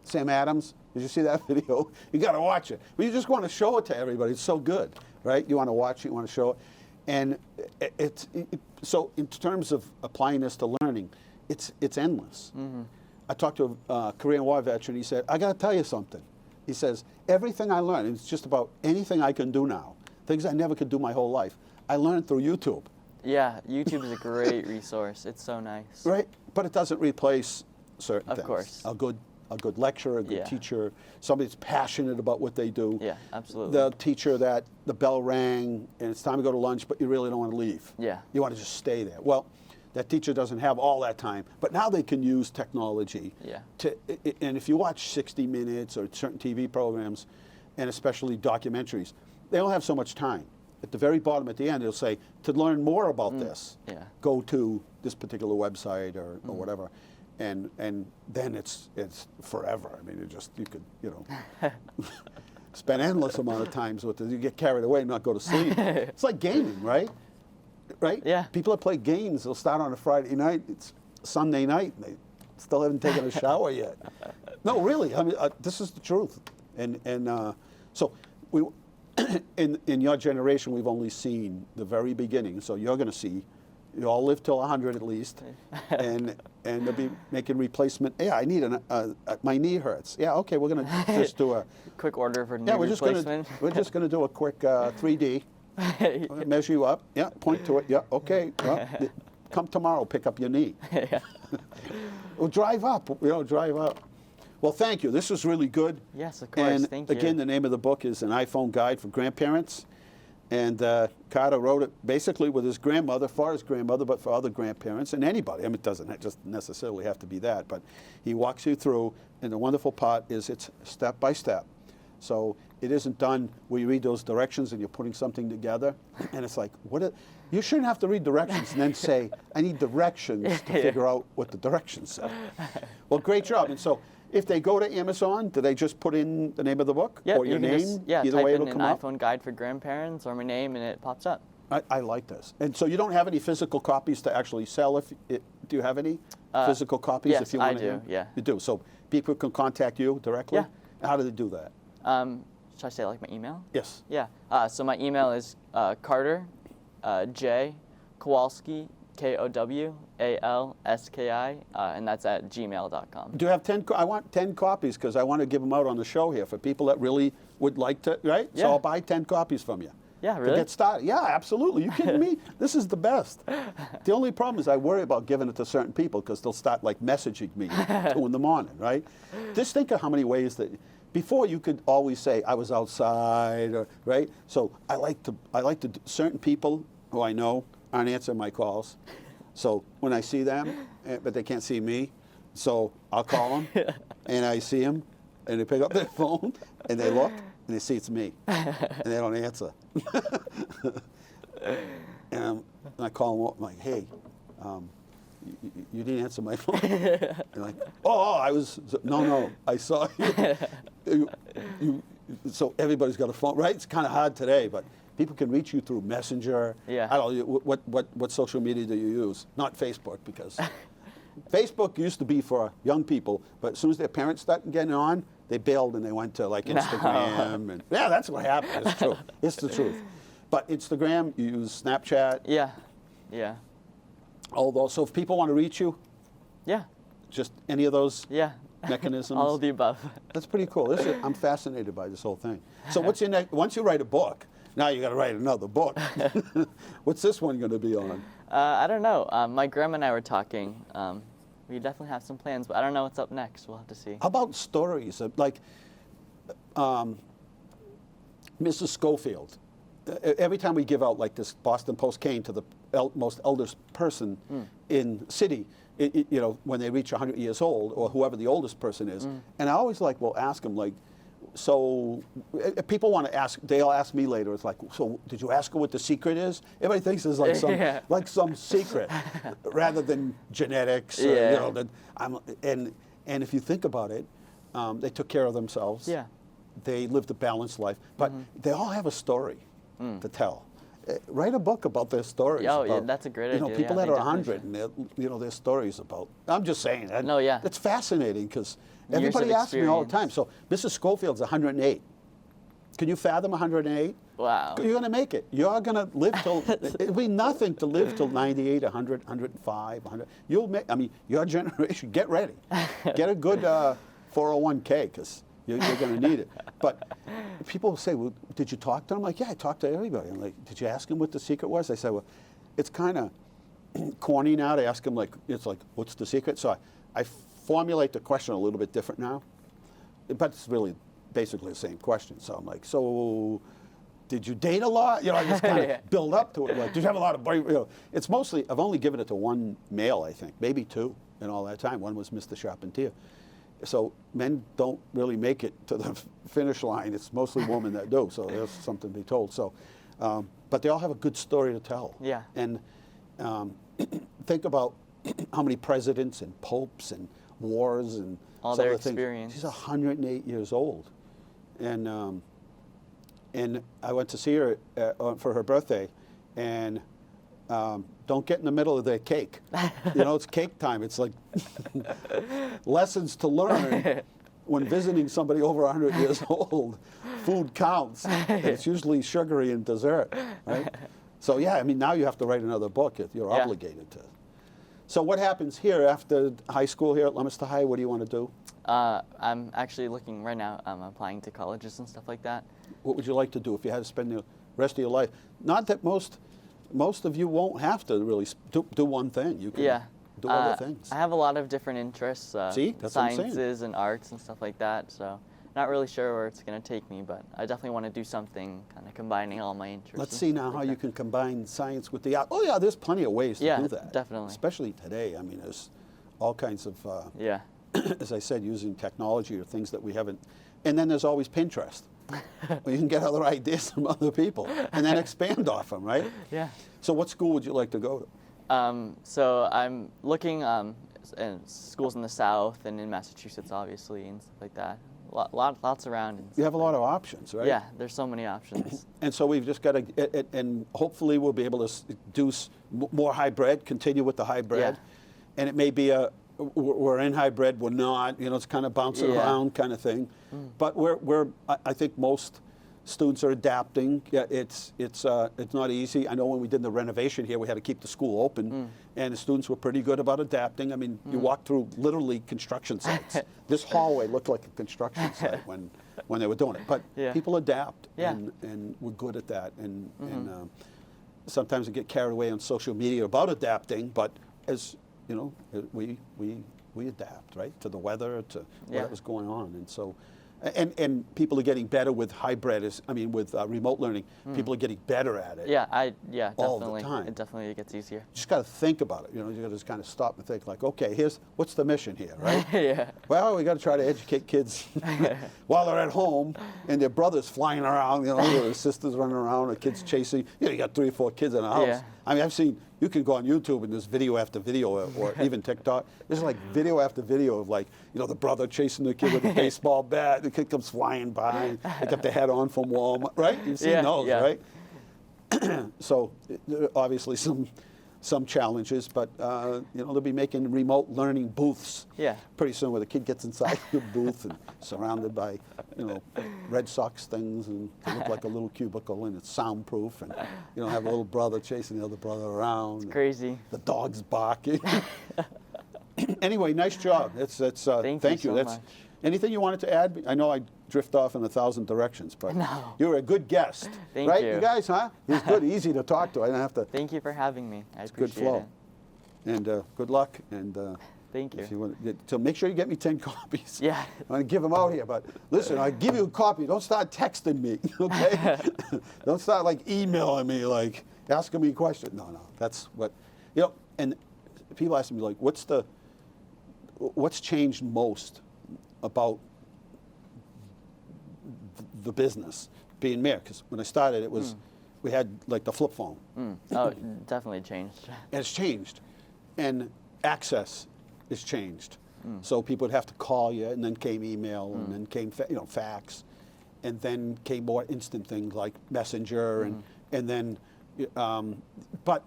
Sam Adams? Did you see that video? You got to watch it. But you just want to show it to everybody. It's so good, right? You want to watch it. You want to show it. And so in terms of applying this to learning, it's endless. Mm-hmm. I talked to a Korean War veteran. He said, I got to tell you something. He says, everything I learned, and it's just about anything I can do now, things I never could do my whole life, I learned through YouTube. Yeah, YouTube is a great resource. It's so nice. Right, but it doesn't replace certain things. Of course. A good lecturer, a good teacher, somebody that's passionate about what they do. Yeah, absolutely. The teacher that the bell rang and it's time to go to lunch, but you really don't want to leave. Yeah. You want to just stay there. Well, that teacher doesn't have all that time, but now they can use technology. Yeah. And if you watch 60 Minutes or certain TV programs, and especially documentaries, they don't have so much time. At the very bottom, at the end, it'll say, to learn more about this, go to this particular website or whatever. And then it's forever. I mean, you could spend endless amount of times with it. You get carried away and not go to sleep. It's like gaming, right? Right? Yeah. People that play games, they'll start on a Friday night, it's Sunday night, and they still haven't taken a shower yet. No, really, I mean, this is the truth. And so we, in your generation, we've only seen the very beginning. So you're going to see, you all live till 100 at least, and they'll be making replacement. Yeah, I need my knee hurts. Yeah, okay, we're going to just do a quick order for knee yeah, replacement. We're just going to do a quick 3D Measure you up. Yeah, point to it. Yeah, okay. Well, come tomorrow, pick up your knee. Yeah. Well, drive up. Drive up. Well, thank you. This was really good. Yes, of course. And Thank you. again, the name of the book is An iPhone Guide for Grandparents. And Carter wrote it basically with his grandmother, for his grandmother, but for other grandparents and anybody. I mean, it doesn't just necessarily have to be that, but he walks you through, and the wonderful part is it's step by step. So it isn't done where you read those directions and you're putting something together, and it's like, you shouldn't have to read directions and then say, I need directions to figure out what the directions say. Well, great job. And so if they go to Amazon, do they just put in the name of the book or your name? Either way type it'll in come an up? iPhone Guide for Grandparents or my name, and it pops up. I like this. And so you don't have any physical copies to actually sell? Do you have any physical copies? Yes, if you I want do, yeah. You do. So people can contact you directly? Yeah. How do they do that? Should I say like my email? Yes. Yeah. So my email is Carter J Kowalski Kowalski, and that's at gmail.com. Do you have 10? I want 10 copies because I want to give them out on the show here for people that really would like to, right? Yeah. So I'll buy 10 copies from you. Yeah, To really? get started. Yeah, absolutely. You kidding me? This is the best. The only problem is I worry about giving it to certain people because they'll start like messaging me at 2 in the morning, right? Just think of how many ways that before you could always say I was outside, or, right? So I like to certain people who I know aren't answering my calls. So when I see them, but they can't see me, so I'll call them and I see them and they pick up their phone and they look and they see it's me and they don't answer. And I call them up, I'm like, hey, you didn't answer my phone? They're like, no, I saw you. So everybody's got a phone, right? It's kind of hard today, but people can reach you through Messenger. Yeah. I don't know, what social media do you use? Not Facebook, because Facebook used to be for young people, but as soon as their parents started getting on, they bailed and they went to like Instagram. And yeah, that's what happened. It's true. It's the truth. But Instagram, you use Snapchat. Yeah. Yeah. Although, so if people want to reach you, Yeah. just any of those Yeah. mechanisms. All of the above. That's pretty cool. I'm fascinated by this whole thing. So what's your next? Once you write a book, now you got to write another book. What's this one going to be on? I don't know. My grandma and I were talking. We definitely have some plans, but I don't know what's up next. We'll have to see. How about stories? Like Mrs. Schofield. Every time we give out like this Boston Post came to the most eldest person in city, when they reach 100 years old, or whoever the oldest person is. And I always ask them, like, so people want to ask, they'll ask me later, it's like, so did you ask her what the secret is? Everybody thinks it's like some, Yeah. like some secret, rather than genetics. Yeah. And if you think about it, they took care of themselves. Yeah. They lived a balanced life, but they all have a story to tell. Write a book about their stories. Oh, about, yeah, that's a great idea. People Yeah, that they are definitely 100 and their stories about. I'm just saying. No, yeah. It's fascinating because Years everybody of asks me all the time. experience. So Mrs. Schofield's 108. Can you fathom 108? Wow. You're going to make it. You're going to live till, it'll be nothing to live till 98, 100, 105, 100. You'll make, your generation, get ready. Get a good 401k because you're going to need it. But people say, well, did you talk to them? I'm like, yeah, I talked to everybody. I'm like, did you ask them what the secret was? They said, well, it's kind of corny now to ask them, like, it's like, what's the secret? So I formulate the question a little bit different now. But it's really basically the same question. So I'm like, so did you date a lot? I just kind of build up to it. Like, did you have a lot of boyfriends? It's mostly, I've only given it to one male, I think, maybe two in all that time. One was Mr. Charpentier. So men don't really make it to the finish line. It's mostly women that do. So there's something to be told. So, but they all have a good story to tell. Yeah. And think about how many presidents and popes and wars and All some their of the things. experience. She's 108 years old, and I went to see her for her birthday, and don't get in the middle of the cake. It's cake time. It's like lessons to learn when visiting somebody over 100 years old. Food counts. It's usually sugary and dessert, right? So yeah, now you have to write another book. You're obligated to. So what happens here after high school here at Leominster High? What do you want to do? I'm actually looking right now. I'm applying to colleges and stuff like that. What would you like to do if you had to spend rest of your life. Not that most of you won't have to really do one thing. You can Yeah. do other things. I have a lot of different interests. See, that's what I'm saying. Sciences and arts and stuff like that. So not really sure where it's going to take me, but I definitely want to do something kind of combining all my interests. Let's and see stuff now like how that. you can combine science with the art. Oh yeah, there's plenty of ways to Yeah, do that. definitely. Especially today. I mean, there's all kinds of, Yeah. as I said, using technology or things that we haven't. And then there's always Pinterest. Where you can get other ideas from other people and then expand off them, right? Yeah. So what school would you like to go to? So I'm looking in schools in the South and in Massachusetts, obviously, and stuff like that. Lots around. And You have a lot of options, right? Yeah, there's so many options. And so we've just got to, and hopefully we'll be able to do more hybrid, continue with the hybrid. Yeah. And it may be we're in hybrid, we're not, it's kind of bouncing Yeah. around kind of thing. But I think most students are adapting. Yeah, it's not easy. I know when we did the renovation here, we had to keep the school open, and the students were pretty good about adapting. I mean, you walk through literally construction sites. This hallway looked like a construction site when they were doing it. But Yeah. people adapt, Yeah. and we're good at that. And sometimes we get carried away on social media about adapting, but as you know, we adapt, right, to the weather, to Yeah. whatever's going on, and so. And people are getting better with hybrid. With remote learning, people are getting better at it. Yeah, all the definitely. time. It definitely gets easier. You just got to think about it. You got to just kind of stop and think, like, okay, what's the mission here, right? Yeah. Well, we got to try to educate kids while they're at home, and their brothers flying around, their sisters running around, or kids chasing. You got 3 or 4 kids in a house. Yeah. I mean, I've seen. You can go on YouTube and there's video after video, or even TikTok. There's like video after video of the brother chasing the kid with a baseball bat. The kid comes flying by. They got the head on from Walmart, right? You've seen those, yeah. right? So there are obviously some challenges, but they'll be making remote learning booths. Yeah. Pretty soon, where the kid gets inside the booth and surrounded by Red Sox things, and they look like a little cubicle, and it's soundproof, and have a little brother chasing the other brother around. It's crazy. The dog's barking. Anyway, nice job. Thank you. so much. Anything you wanted to add? I know I drift off in 1,000 directions, but No. you were a good guest. Thank right, you. guys, huh? He's good, easy to talk to. I don't have to. Thank you for having me. I Good appreciate flow. it. And good luck. And Thank you. if you want, so make sure you get me 10 copies. Yeah. I'm going to give them out here, but listen, I give you a copy. Don't start texting me, okay? Don't start emailing me, asking me questions. No, that's what, and people ask me what's changed most about the business being mayor? Because when I started, it was, we had the flip phone. Oh, definitely changed. And it's changed. And access is changed. So people would have to call you, and then came email, and then came fax, and then came more instant things like Messenger, and then, but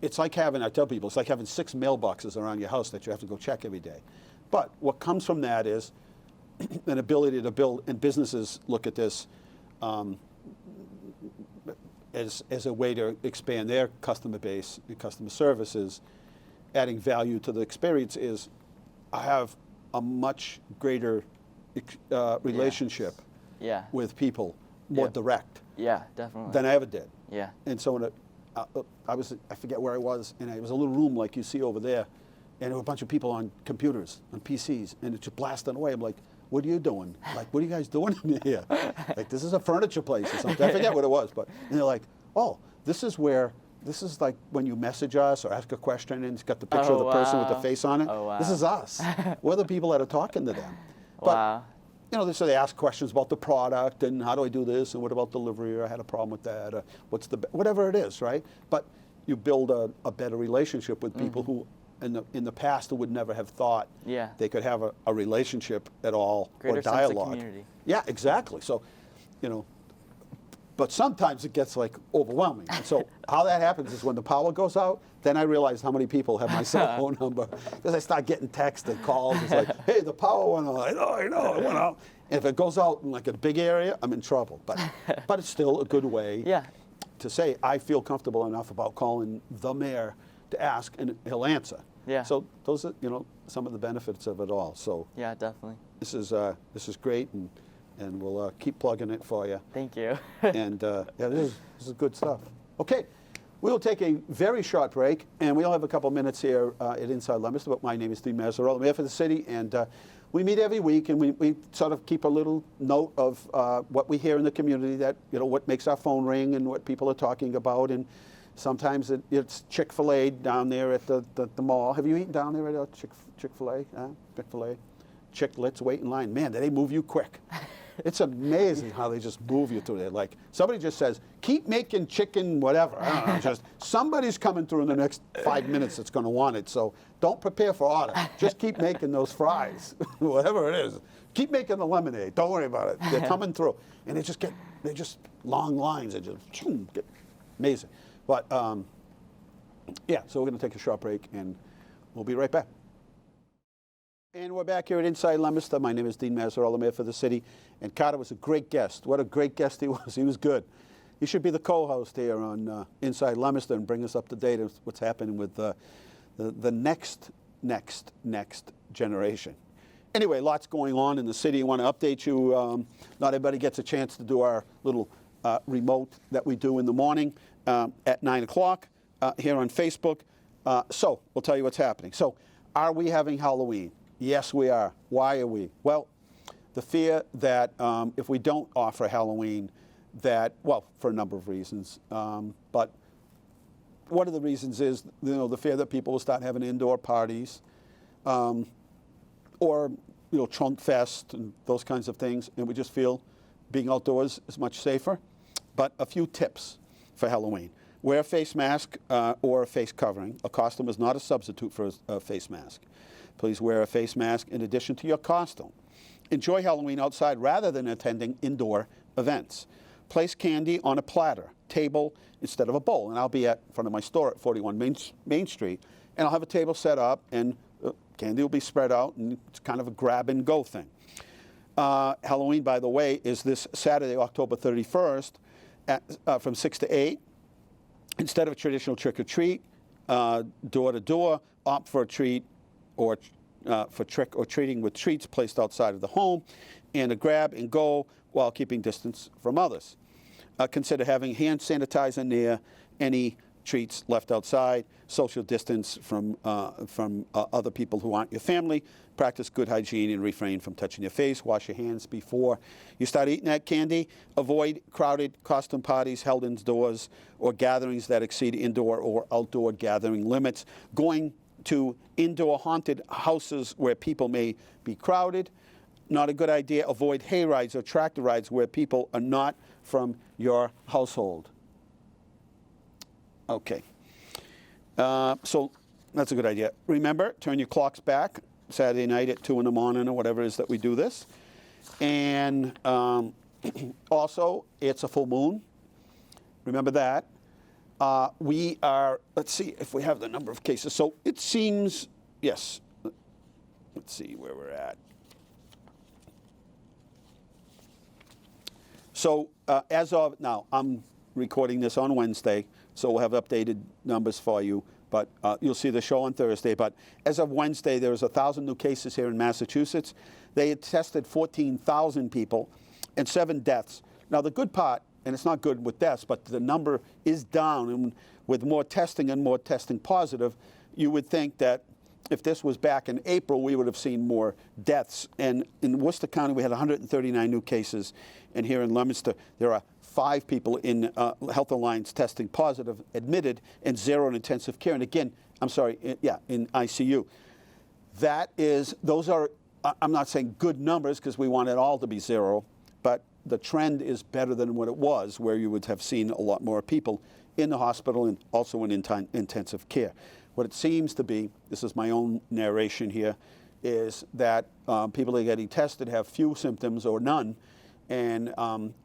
it's like having, I tell people, it's like having 6 mailboxes around your house that you have to go check every day. But what comes from that is an ability to build, and businesses look at this as a way to expand their customer base and customer services. Adding value to the experience is, I have a much greater relationship Yeah. with people, more Yeah. direct Yeah, definitely. than I ever did. Yeah. And so when I forget where I was, and it was a little room like you see over there, and there were a bunch of people on computers, on PCs, and it's just blasting away. I'm like, what are you doing? What are you guys doing in here? This is a furniture place or something. I forget what it was, and they're like, oh, this is like when you message us or ask a question, and it's got the picture of the person with the wow. face on it. Oh, wow. This is us. We're the people that are talking to them. But, Wow. So they ask questions about the product, and how do I do this, and what about delivery, or I had a problem with that, or whatever it is, right? But you build a better relationship with people who, in the past, would never have thought Yeah. they could have a relationship at all, Greater or sense of dialogue. community. Yeah, exactly. So, but sometimes it gets overwhelming. And so how that happens is when the power goes out, then I realize how many people have my cell phone number, because I start getting texts and calls. It's like, hey, the power went out. I know, it went out. And if it goes out in a big area, I'm in trouble. But it's still a good way Yeah. to say I feel comfortable enough about calling the mayor to ask, and he'll answer. Yeah. So those are some of the benefits of it all. So Yeah, definitely. this is great, and and we'll keep plugging it for you. Thank you. And yeah, this is good stuff. Okay, we'll take a very short break, and we'll have a couple minutes here at Inside Leominster. But my name is Dean Mazzarella. I'm here for the city, and we meet every week, and we sort of keep a little note of what we hear in the community, that, you know, what makes our phone ring and what people are talking about. And sometimes it's Chick-fil-A down there at the mall. Have you eaten down there at Chick-fil-A? Chick-fil-A? Chicklets, wait in line. Man, they move you quick. It's amazing how they just move you through there. Like, somebody just says, keep making chicken whatever. I don't know, just somebody's coming through in the next 5 minutes that's going to want it. So don't prepare for order. Just keep making those fries, whatever it is. Keep making the lemonade. Don't worry about it. They're coming through. And they're just long lines. They just get amazing. But, yeah, so we're going to take a short break, and we'll be right back. And we're back here at Inside Leominster. My name is Dean Mazzarella, Mayor for the city. And Carter was a great guest. What a great guest he was. He was good. He should be the co-host here on Inside Leominster and bring us up to date on what's happening with the next generation. Anyway, lots going on in the city. I want to update you. Not everybody gets a chance to do our little remote that we do in the morning at 9 o'clock here on Facebook. So we'll tell you what's happening. So are we having Halloween? Yes, we are. Why are we? Well, the fear that if we don't offer Halloween, that, well, for a number of reasons, but one of the reasons is, you know, the fear that people will start having indoor parties, or, you know, trunk fest and those kinds of things, and we just feel being outdoors is much safer. But a few tips for Halloween. Wear a face mask or a face covering. A costume is not a substitute for a face mask. Please wear a face mask in addition to your costume. Enjoy Halloween outside rather than attending indoor events. Place candy on a platter, table, instead of a bowl. And I'll be in front of my store at 41 Main Street, and I'll have a table set up, and candy will be spread out, and it's kind of a grab-and-go thing. Halloween, by the way, is this Saturday, October 31st, from 6 to 8. Instead of a traditional trick-or-treat, door-to-door, opt for a treat or for trick or treating with treats placed outside of the home, and a grab and go while keeping distance from others. Consider having hand sanitizer near any treats left outside. Social distance from other people who aren't your family. Practice good hygiene and refrain from touching your face. Wash your hands before you start eating that candy. Avoid crowded costume parties held indoors or gatherings that exceed indoor or outdoor gathering limits. Going to indoor haunted houses where people may be crowded, not a good idea. Avoid hay rides or tractor rides where people are not from your household. Okay. So that's a good idea. Remember, turn your clocks back Saturday night at 2 in the morning or whatever it is that we do this. And also, it's a full moon. Remember that. We are, let's see if we have the number of cases. So it seems, yes, let's see where we're at. So as of now, I'm recording this on Wednesday, so we'll have updated numbers for you. But you'll see the show on Thursday. But as of Wednesday, there was 1,000 new cases here in Massachusetts. They had tested 14,000 people and 7 deaths. Now, the good part, and it's not good with deaths, but the number is down. And with more testing and more testing positive, you would think that if this was back in April, we would have seen more deaths. And in Worcester County, we had 139 new cases. And here in Leominster, there are 5 people in Health Alliance testing positive, admitted, and 0 in intensive care. And again, I'm sorry, in ICU. Those are, I'm not saying good numbers because we want it all to be 0, but the trend is better than what it was, where you would have seen a lot more people in the hospital and also in intensive care. What it seems to be, this is my own narration here, is that people that are getting tested have few symptoms or none, and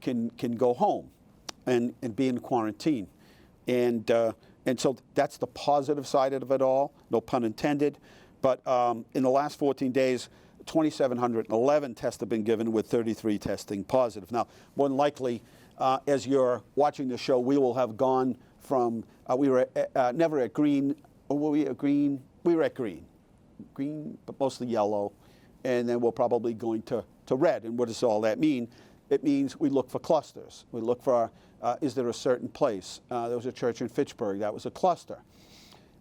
can go home and be in quarantine. And so that's the positive side of it all, no pun intended. But in the last 14 days, 2,711 tests have been given, with 33 testing positive. Now, more than likely, as you're watching the show, we will have gone from, we were never at green, or were we at green? We were at green, but mostly yellow. And then we're probably going to to red. And what does all that mean? It means we look for clusters. We look for, is there a certain place? There was a church in Fitchburg. That was a cluster.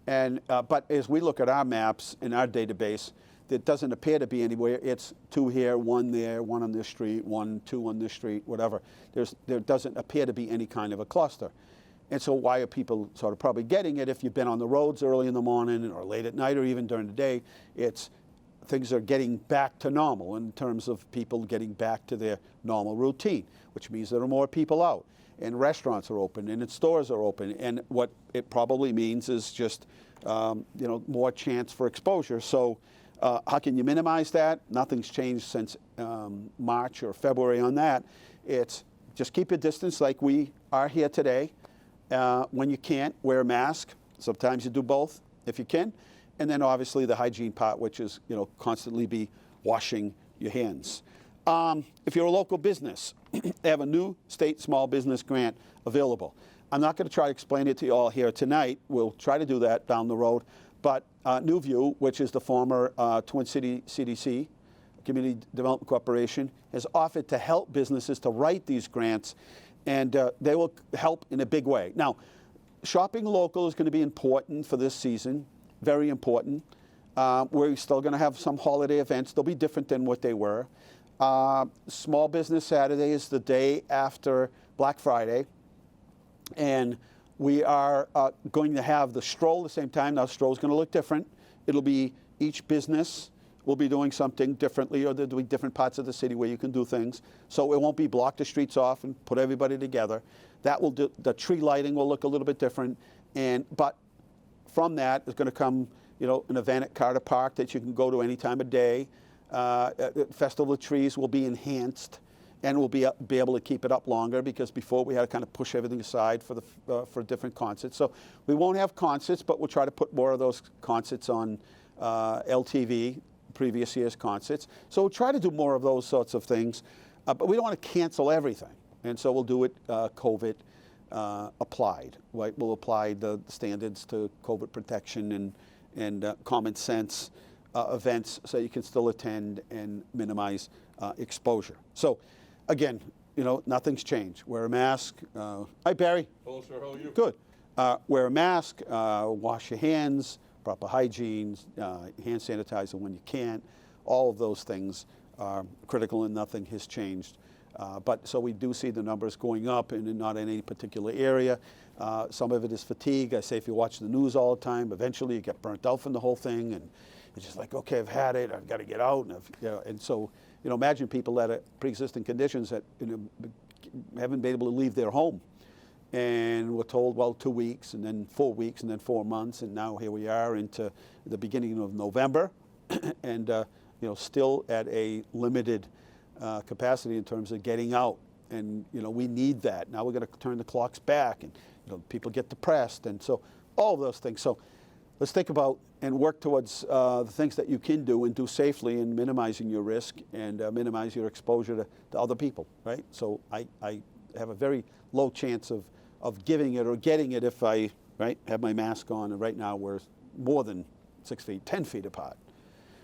And, but as we look at our maps in our database, it doesn't appear to be anywhere. It's 2 here, 1 there, 1 on this street, 1, 2 on this street, whatever. There doesn't appear to be any kind of a cluster. And so why are people sort of probably getting it? If you've been on the roads early in the morning or late at night or even during the day, it's things are getting back to normal in terms of people getting back to their normal routine, which means there are more people out, and restaurants are open, and stores are open, and what it probably means is just more chance for exposure. So how can you minimize that? Nothing's changed since March or February on that. It's just keep your distance like we are here today. When you can't, wear a mask. Sometimes you do both if you can. And then obviously the hygiene part, which is, constantly be washing your hands. If you're a local business, they have a new state small business grant available. I'm not going to try to explain it to you all here tonight. We'll try to do that down the road. But New View, which is the former Twin City CDC, Community Development Corporation, has offered to help businesses to write these grants, and they will help in a big way. Now, shopping local is going to be important for this season. Very important. We're still going to have some holiday events. They'll be different than what they were. Small Business Saturday is the day after Black Friday. And we are going to have the stroll at the same time. Now, stroll is going to look different. It'll be each business will be doing something differently, or they're doing different parts of the city where you can do things. So it won't be block the streets off and put everybody together. That will do, the tree lighting will look a little bit different. But from that is going to come, an event at Carter Park that you can go to any time of day. Festival of Trees will be enhanced, and we'll be able to keep it up longer, because before we had to kind of push everything aside for different concerts. So we won't have concerts, but we'll try to put more of those concerts on LTV, previous year's concerts. So we'll try to do more of those sorts of things, but we don't want to cancel everything. And so we'll do it COVID applied, right? We'll apply the standards to COVID protection and common sense events, so you can still attend and minimize exposure. So again, nothing's changed. Wear a mask. Hi, Barry. Hello, sir. How are you? Good. Wear a mask, wash your hands, proper hygiene, hand sanitizer when you can't. All of those things are critical, and nothing has changed. But so we do see the numbers going up, and not in any particular area. Some of it is fatigue. I say if you watch the news all the time, eventually you get burnt out from the whole thing, and it's just like, okay, I've had it. I've got to get out, and so imagine people that are pre-existing conditions that haven't been able to leave their home, and we're told, well, 2 weeks, and then 4 weeks, and then 4 months, and now here we are into the beginning of November, and still at a limited capacity in terms of getting out, and we need that. Now we're going to turn the clocks back, and people get depressed, and so all of those things. So let's think about and work towards the things that you can do and do safely, and minimizing your risk and minimize your exposure to other people, right? So I have a very low chance of giving it or getting it if I have my mask on, and right now we're more than 6 feet, 10 feet apart.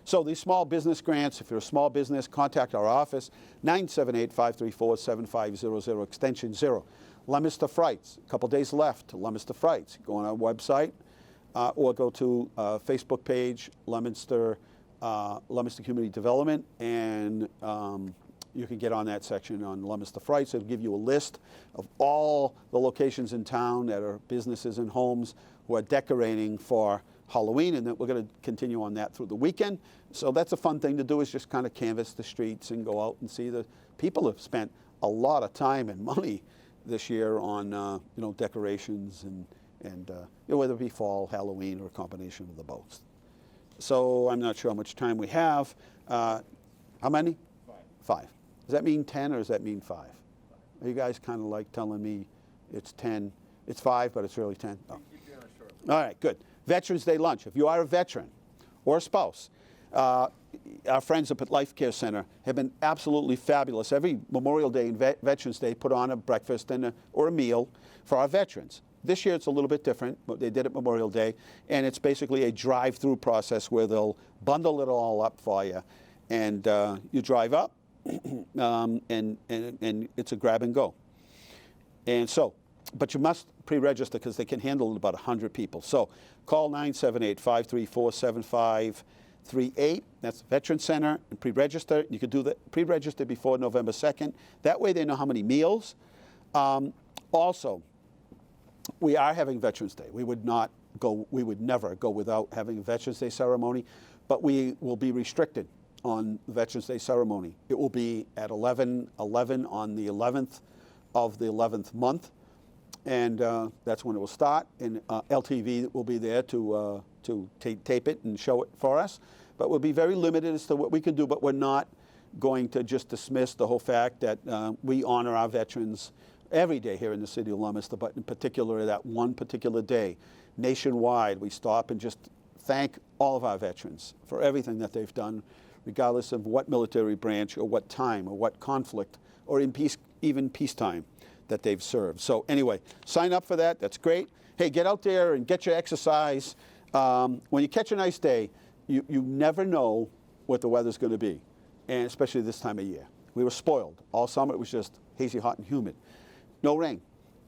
So these small business grants, if you're a small business, contact our office, 978-534-7500, extension 0. Leominster Frights, a couple days left to Leominster Frights. Go on our website or go to Facebook page, Leominster Community Development, and you can get on that section on Leominster Frights. It'll give you a list of all the locations in town that are businesses and homes who are decorating for Halloween, and then we're going to continue on that through the weekend. So that's a fun thing to do, is just kind of canvass the streets and go out and see. The people have spent a lot of time and money this year on decorations and whether it be fall, Halloween, or a combination of the both. So I'm not sure how much time we have. How many? 5. Does that mean 10 or does that mean 5? Are you guys kind of like telling me it's 10? It's 5, but it's really 10? Oh. All right, good. Veterans Day lunch. If you are a veteran or a spouse, our friends up at Life Care Center have been absolutely fabulous. Every Memorial Day and Veterans Day put on a breakfast or a meal for our veterans. This year it's a little bit different. They did it Memorial Day, and it's basically a drive-through process where they'll bundle it all up for you. And you drive up, and it's a grab and go. And so, but you must pre-register because they can handle about 100 people. So call 978-534-7538. That's the Veteran Center, and pre-register. You can do that pre-register before November 2nd. That way they know how many meals. Also, we are having Veterans Day. We would never go without having a Veterans Day ceremony, but we will be restricted on Veterans Day ceremony. It will be at 11:11 on the 11th of the 11th month, and that's when it will start. And LTV will be there to tape it and show it for us. But we'll be very limited as to what we can do. But we're not going to just dismiss the whole fact that we honor our veterans every day here in the city of Leominster, but in particular that one particular day, nationwide, we stop and just thank all of our veterans for everything that they've done, regardless of what military branch or what time or what conflict or in peace, even peacetime that they've served. So anyway, sign up for that. That's great. Hey, get out there and get your exercise. When you catch a nice day, you never know what the weather's going to be, and especially this time of year. We were spoiled. All summer it was just hazy, hot, and humid. No rain.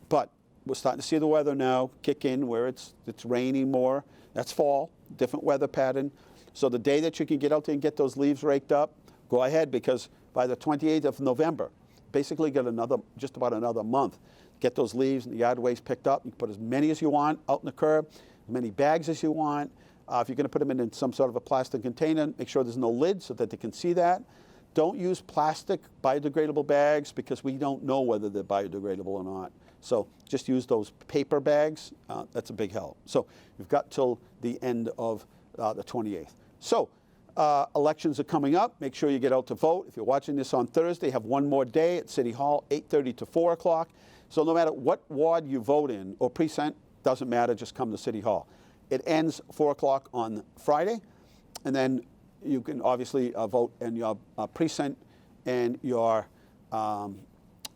But we're starting to see the weather now kick in where it's raining more. That's fall, different weather pattern. So the day that you can get out there and get those leaves raked up, go ahead, because by the 28th of November, basically get just about another month. Get those leaves and the yard waste picked up. You can put as many as you want out in the curb, as many bags as you want. If you're going to put them in some sort of a plastic container, make sure there's no lid so that they can see that. Don't use plastic biodegradable bags because we don't know whether they're biodegradable or not. So just use those paper bags. That's a big help. So you've got till the end of the 28th. So elections are coming up. Make sure you get out to vote. If you're watching this on Thursday, have one more day at City Hall, 8:30 to 4 o'clock. So no matter what ward you vote in or precinct, doesn't matter, just come to City Hall. It ends 4 o'clock on Friday, and then you can obviously vote in your precinct and your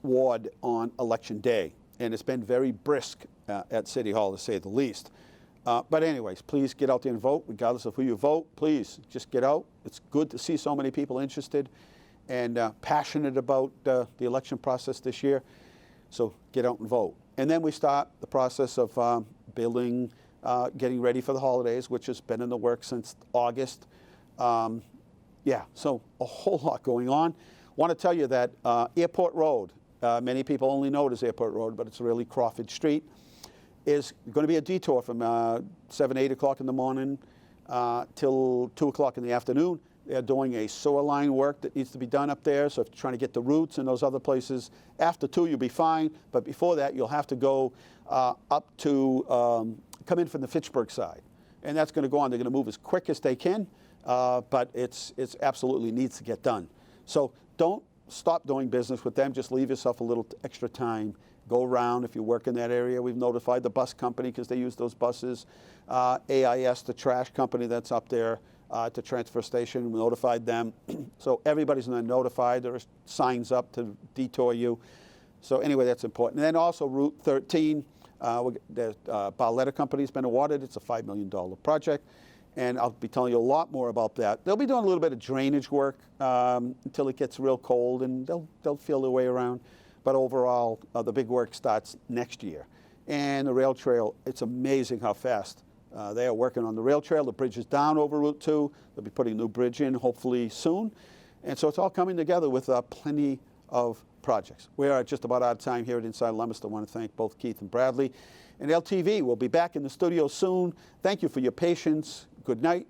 ward on election day. And it's been very brisk at City Hall, to say the least. But anyways, please get out there and vote, regardless of who you vote. Please just get out. It's good to see so many people interested and passionate about the election process this year. So get out and vote. And then we start the process of building, getting ready for the holidays, which has been in the works since August. Yeah, so a whole lot going on. Want to tell you that Airport Road, many people only know it as Airport Road, but it's really Crawford Street, is going to be a detour from 7, 8 o'clock in the morning till 2 o'clock in the afternoon. They're doing a sewer line work that needs to be done up there, so if you're trying to get the routes and those other places, after 2 you'll be fine, but before that you'll have to go up to, come in from the Fitchburg side. And that's going to go on. They're going to move as quick as they can, but it's absolutely needs to get done. So don't stop doing business with them. Just leave yourself a little extra time. Go around if you work in that area. We've notified the bus company because they use those buses. AIS, the trash company that's up there at the transfer station, we notified them. So everybody's notified. There are signs up to detour you. So anyway, that's important. And then also Route 13, the Barletta Company's been awarded. It's a $5 million project. And I'll be telling you a lot more about that. They'll be doing a little bit of drainage work until it gets real cold, and they'll feel their way around. But overall, the big work starts next year. And the rail trail, it's amazing how fast they are working on the rail trail. The bridge is down over Route 2. They'll be putting a new bridge in hopefully soon. And so it's all coming together with plenty of projects. We are just about out of time here at Inside Leominster. I want to thank both Keith and Bradley. And LTV will be back in the studio soon. Thank you for your patience. Good night.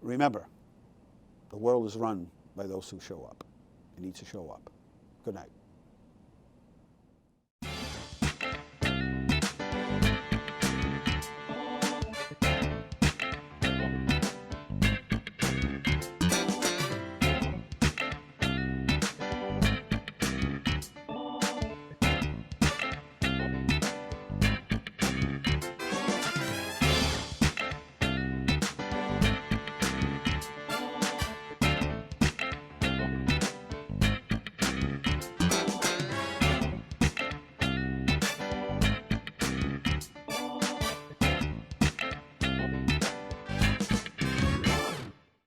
Remember, the world is run by those who show up. It needs to show up. Good night.